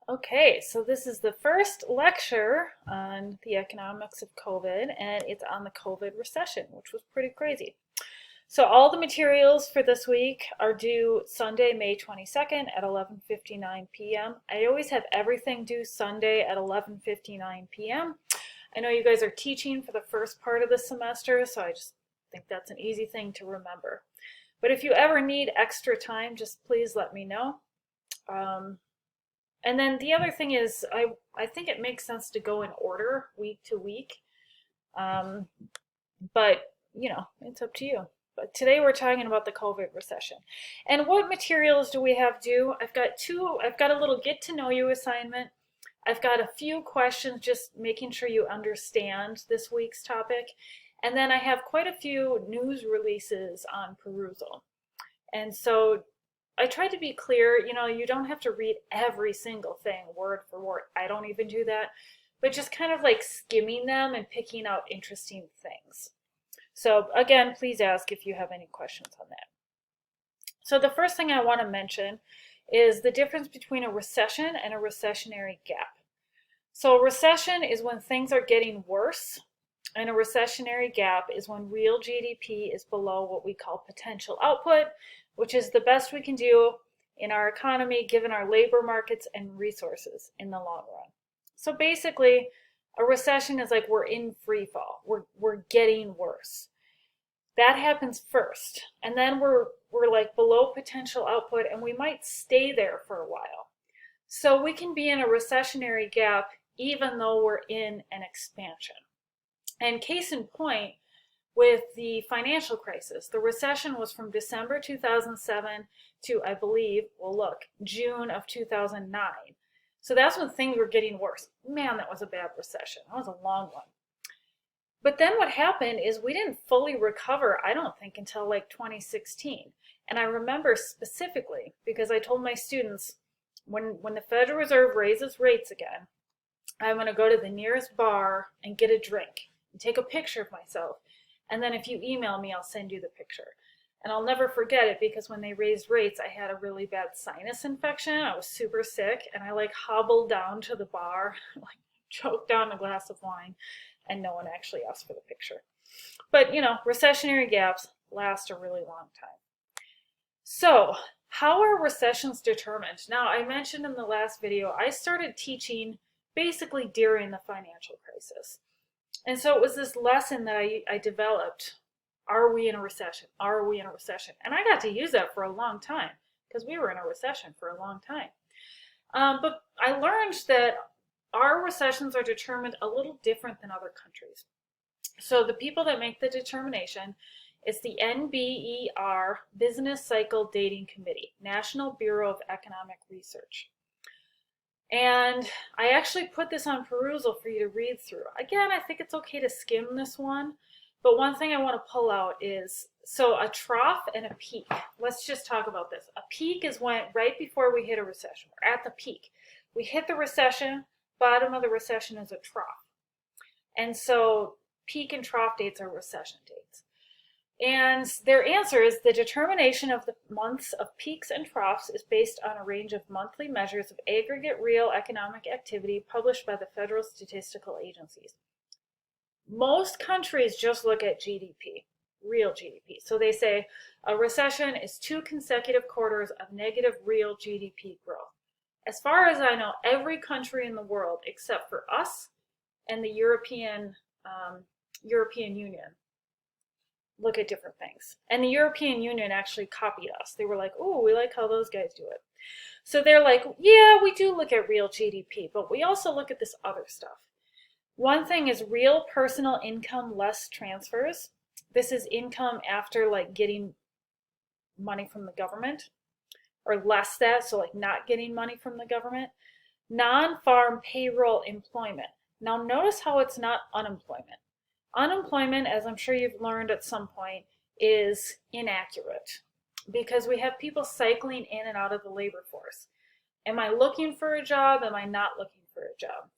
Okay, so this is the first lecture on the economics of COVID, and it's on the COVID recession, which was pretty crazy. So all the materials for this week are due Sunday, May 22nd at 11:59 p.m. I always have everything due Sunday at 11:59 p.m. I know you guys are teaching for the first part of the semester, so I just think that's an easy thing to remember. But if you ever need extra time, just please let me know. Um, and then the other thing is, I think it makes sense to go in order week to week. Um, but, it's up to you. But today we're talking about the COVID recession. And what materials do we have due? I've got a little get to know you assignment. I've got a few questions just making sure you understand this week's topic. And then I have quite a few news releases on perusal. And so I tried to be clear, you don't have to read every single thing word for word. I don't even do that, but just kind of like skimming them and picking out interesting things. So again, please ask if you have any questions on that. So the first thing I want to mention is the difference between a recession and a recessionary gap. So a recession is when things are getting worse, and a recessionary gap is when real GDP is below what we call potential output, which is the best we can do in our economy given our labor markets and resources in the long run. So basically, a recession is like we're in free fall. We're getting worse. That happens first, and then we're like below potential output, and we might stay there for a while. So we can be in a recessionary gap even though we're in an expansion. And case in point, with the financial crisis, the recession was from December 2007 to, I believe, June of 2009. So that's when things were getting worse. Man, that was a bad recession. That was a long one. But then what happened is we didn't fully recover, I don't think, until like 2016. And I remember specifically because I told my students, when the Federal Reserve raises rates again, I'm going to go to the nearest bar and get a drink and take a picture of myself. And then if you email me, I'll send you the picture. And I'll never forget it because when they raised rates, I had a really bad sinus infection. I was super sick, and I like hobbled down to the bar, like choked down a glass of wine, and no one actually asked for the picture. But, recessionary gaps last a really long time. So, how are recessions determined? Now, I mentioned in the last video, I started teaching basically during the financial crisis. And so it was this lesson that I developed. Are we in a recession? Are we in a recession? And I got to use that for a long time because we were in a recession for a long time. But I learned that our recessions are determined a little different than other countries. So the people that make the determination is the NBER, Business Cycle Dating Committee, National Bureau of Economic Research. And I actually put this on perusal for you to read through. Again, I think it's okay to skim this one, but one thing I want to pull out is, so a trough and a peak. Let's just talk about this. A peak is when, right before we hit a recession, we're at the peak. We hit the recession, bottom of the recession is a trough. And so peak and trough dates are recession dates. And their answer is the determination of the months of peaks and troughs is based on a range of monthly measures of aggregate real economic activity published by the federal statistical agencies. Most countries just look at GDP, real GDP. So they say a recession is 2 consecutive quarters of negative real GDP growth. As far as I know, every country in the world except for us and the European Union look at different things. And the European Union actually copied us. They were like, oh, we like how those guys do it. So they're like, yeah, we do look at real GDP, but we also look at this other stuff. One thing is real personal income less transfers. This is income after like getting money from the government, or less that, so like not getting money from the government. Non-farm payroll employment. Now notice how it's not unemployment. Unemployment, as I'm sure you've learned at some point, is inaccurate because we have people cycling in and out of the labor force. Am I looking for a job? Am I not looking for a job?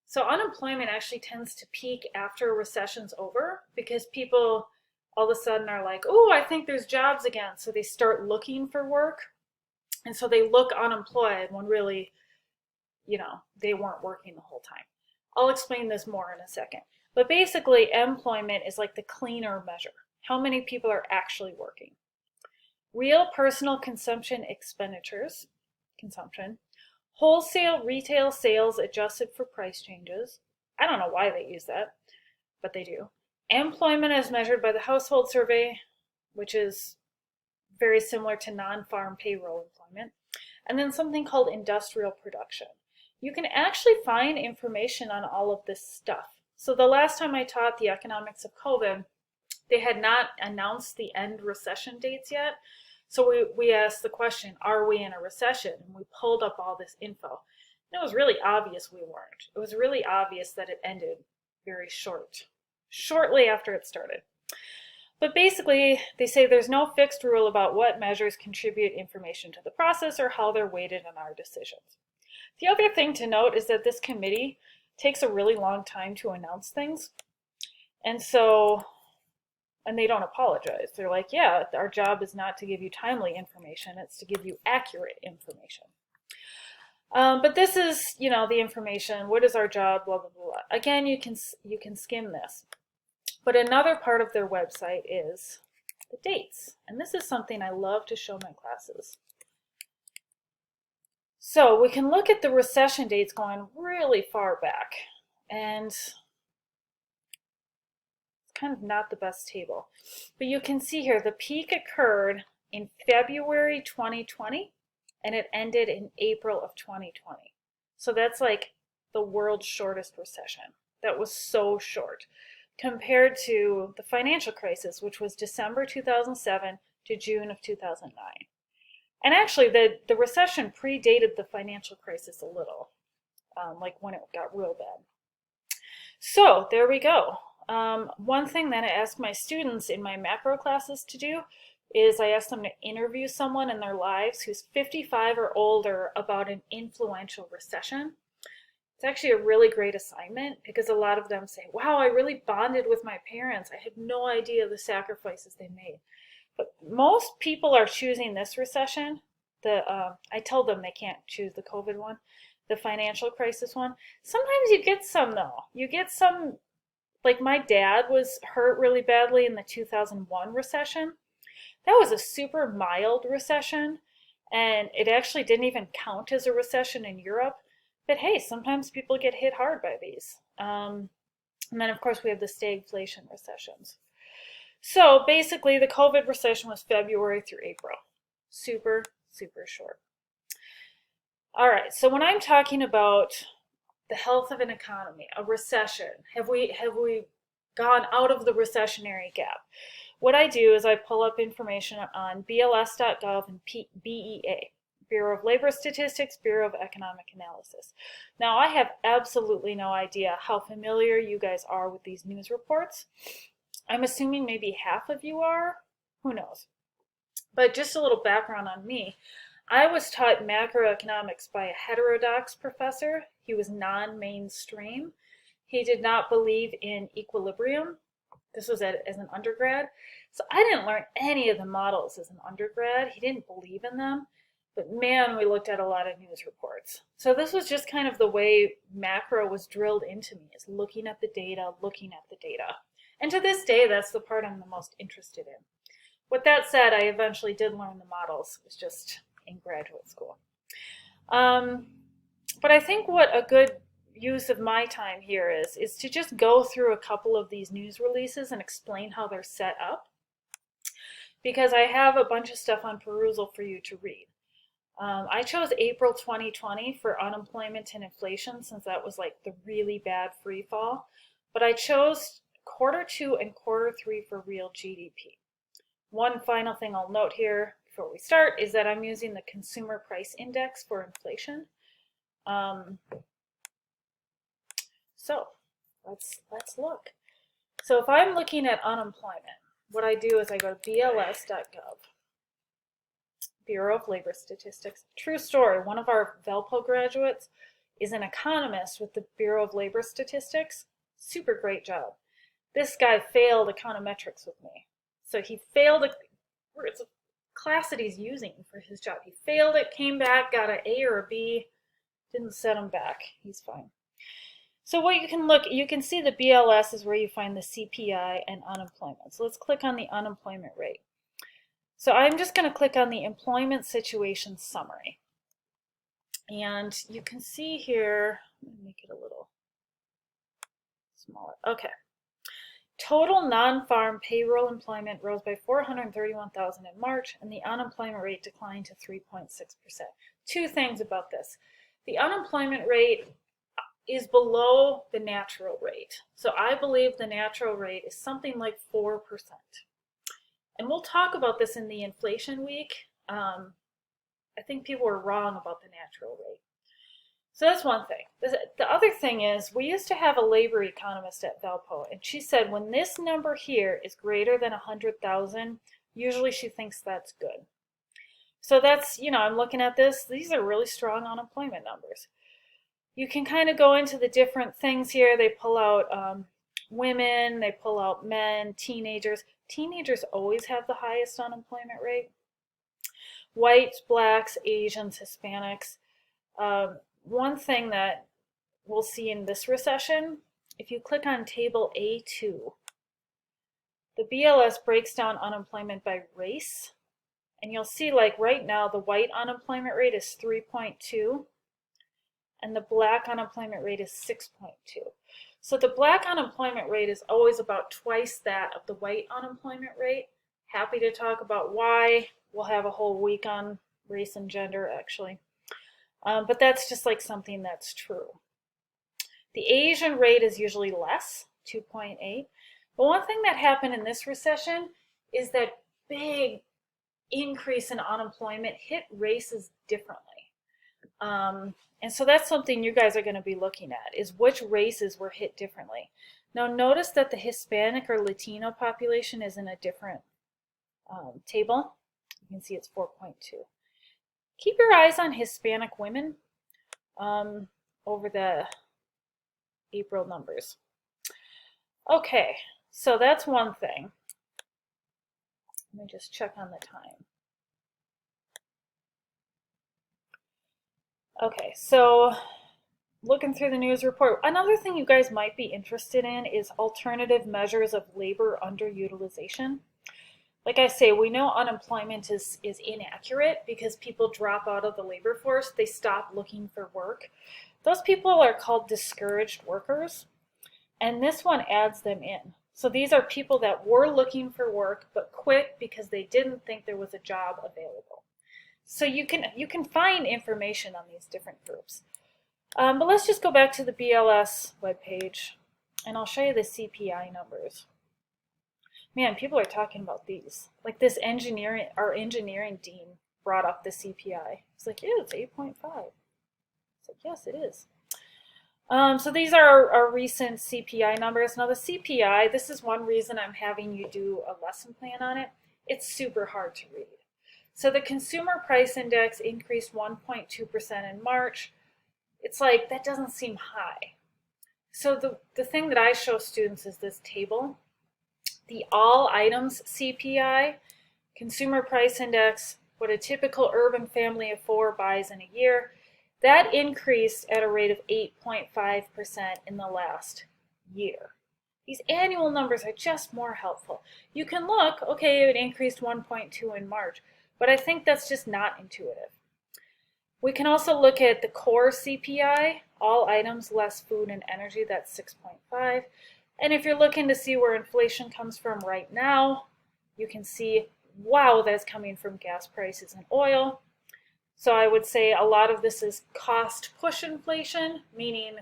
So unemployment actually tends to peak after a recession's over because people all of a sudden are like, oh, I think there's jobs again. So they start looking for work. And so they look unemployed when really they weren't working the whole time. I'll explain this more in a second. But basically, employment is like the cleaner measure. How many people are actually working? Real personal consumption expenditures, consumption, wholesale retail sales adjusted for price changes. I don't know why they use that, but they do. Employment as measured by the household survey, which is very similar to non-farm payroll employment. And then something called industrial production. You can actually find information on all of this stuff. So the last time I taught the economics of COVID, they had not announced the end recession dates yet. So we asked the question, are we in a recession? And we pulled up all this info. And it was really obvious we weren't. It was really obvious that it ended very shortly after it started. But basically, they say there's no fixed rule about what measures contribute information to the process or how they're weighted in our decisions. The other thing to note is that this committee takes a really long time to announce things. And they don't apologize. They're like, yeah, our job is not to give you timely information, it's to give you accurate information. But this is, the information. What is our job? Blah, blah, blah. Again, you can skim this. But another part of their website is the dates. And this is something I love to show my classes. So we can look at the recession dates going really far back. And it's kind of not the best table. But you can see here the peak occurred in February 2020 and it ended in April of 2020. So that's like the world's shortest recession. That was so short compared to the financial crisis, which was December 2007 to June of 2009. And actually, the recession predated the financial crisis a little, like when it got real bad. So there we go. One thing that I ask my students in my macro classes to do is I ask them to interview someone in their lives who's 55 or older about an influential recession. It's actually a really great assignment because a lot of them say, wow, I really bonded with my parents. I had no idea the sacrifices they made. But most people are choosing this recession. I told them they can't choose the COVID one, the financial crisis one. Sometimes you get some though. You get some, like my dad was hurt really badly in the 2001 recession. That was a super mild recession, and it actually didn't even count as a recession in Europe. But hey, sometimes people get hit hard by these. And then of course we have the stagflation recessions. So basically the COVID recession was February through April. Super, super short. All right, so when I'm talking about the health of an economy, a recession, have we gone out of the recessionary gap? What I do is I pull up information on BLS.gov and BEA. Bureau of Labor Statistics, Bureau of Economic Analysis. Now, I have absolutely no idea how familiar you guys are with these news reports. I'm assuming maybe half of you are. Who knows? But just a little background on me. I was taught macroeconomics by a heterodox professor. He was non-mainstream. He did not believe in equilibrium. This was as an undergrad. So I didn't learn any of the models as an undergrad. He didn't believe in them. But man, we looked at a lot of news reports. So this was just kind of the way macro was drilled into me, is looking at the data. And to this day, that's the part I'm the most interested in. With that said, I eventually did learn the models. It was just in graduate school. But I think what a good use of my time here is to just go through a couple of these news releases and explain how they're set up. Because I have a bunch of stuff on perusal for you to read. I chose April 2020 for unemployment and inflation since that was like the really bad free fall. But I chose Q2 and Q3 for real GDP. One final thing I'll note here before we start is that I'm using the Consumer Price Index for inflation. So let's look. So if I'm looking at unemployment, what I do is I go to BLS.gov. Bureau of Labor Statistics. True story, one of our Velpo graduates is an economist with the Bureau of Labor Statistics. Super great job. This guy failed econometrics with me. So he failed it. It's a class that he's using for his job. He failed it, came back, got an A or a B. Didn't set him back. He's fine. So what you can see the BLS is where you find the CPI and unemployment. So let's click on the unemployment rate. So I'm just going to click on the employment situation summary. And you can see here, let me make it a little smaller. Okay. Total non-farm payroll employment rose by 431,000 in March, and the unemployment rate declined to 3.6%. Two things about this. The unemployment rate is below the natural rate. So I believe the natural rate is something like 4%. And we'll talk about this in the inflation week. I think people were wrong about the natural rate. So that's one thing. The other thing is we used to have a labor economist at Valpo, and she said when this number here is greater than 100,000, usually she thinks that's good. So that's, I'm looking at this. These are really strong unemployment numbers. You can kind of go into the different things here. They pull out women, they pull out men, teenagers. Teenagers always have the highest unemployment rate. Whites, blacks, Asians, Hispanics. One thing that we'll see in this recession, if you click on table A2, the BLS breaks down unemployment by race. And you'll see like right now the white unemployment rate is 3.2 and the black unemployment rate is 6.2. So the black unemployment rate is always about twice that of the white unemployment rate. Happy to talk about why. We'll have a whole week on race and gender actually. But that's just like something that's true. The Asian rate is usually less, 2.8. But one thing that happened in this recession is that big increase in unemployment hit races differently. And so that's something you guys are going to be looking at, is which races were hit differently. Now notice that the Hispanic or Latino population is in a different table. You can see it's 4.2. Keep your eyes on Hispanic women over the April numbers. Okay, so that's one thing. Let me just check on the time. Okay, so looking through the news report, another thing you guys might be interested in is alternative measures of labor underutilization. Like I say, we know unemployment is inaccurate because people drop out of the labor force. They stop looking for work. Those people are called discouraged workers, and this one adds them in. So these are people that were looking for work but quit because they didn't think there was a job available. So you can find information on these different groups. But let's just go back to the BLS webpage, and I'll show you the CPI numbers. Man, people are talking about these. Like this our engineering dean brought up the CPI. It's like, yeah, it's 8.5. It's like, yes, it is. So these are our recent CPI numbers. Now the CPI, this is one reason I'm having you do a lesson plan on it. It's super hard to read. So the consumer price index increased 1.2% in March. It's like, that doesn't seem high. So the thing that I show students is this table. The all items CPI, consumer price index, what a typical urban family of 4 buys in a year, that increased at a rate of 8.5% in the last year. These annual numbers are just more helpful. You can look, okay, it increased 1.2 in March, but I think that's just not intuitive. We can also look at the core CPI, all items less food and energy, that's 6.5. And if you're looking to see where inflation comes from right now, you can see, wow, that's coming from gas prices and oil. So I would say a lot of this is cost push inflation, meaning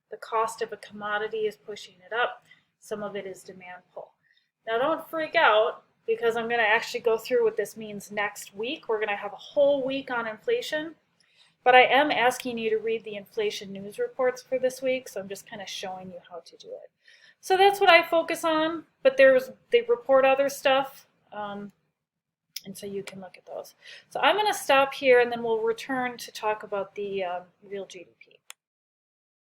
the cost of a commodity is pushing it up. Some of it is demand pull. Now don't freak out, because I'm going to actually go through what this means next week. We're going to have a whole week on inflation. But I am asking you to read the inflation news reports for this week, so I'm just kind of showing you how to do it. So that's what I focus on, but they report other stuff, and so you can look at those. So I'm going to stop here, and then we'll return to talk about the real GDP.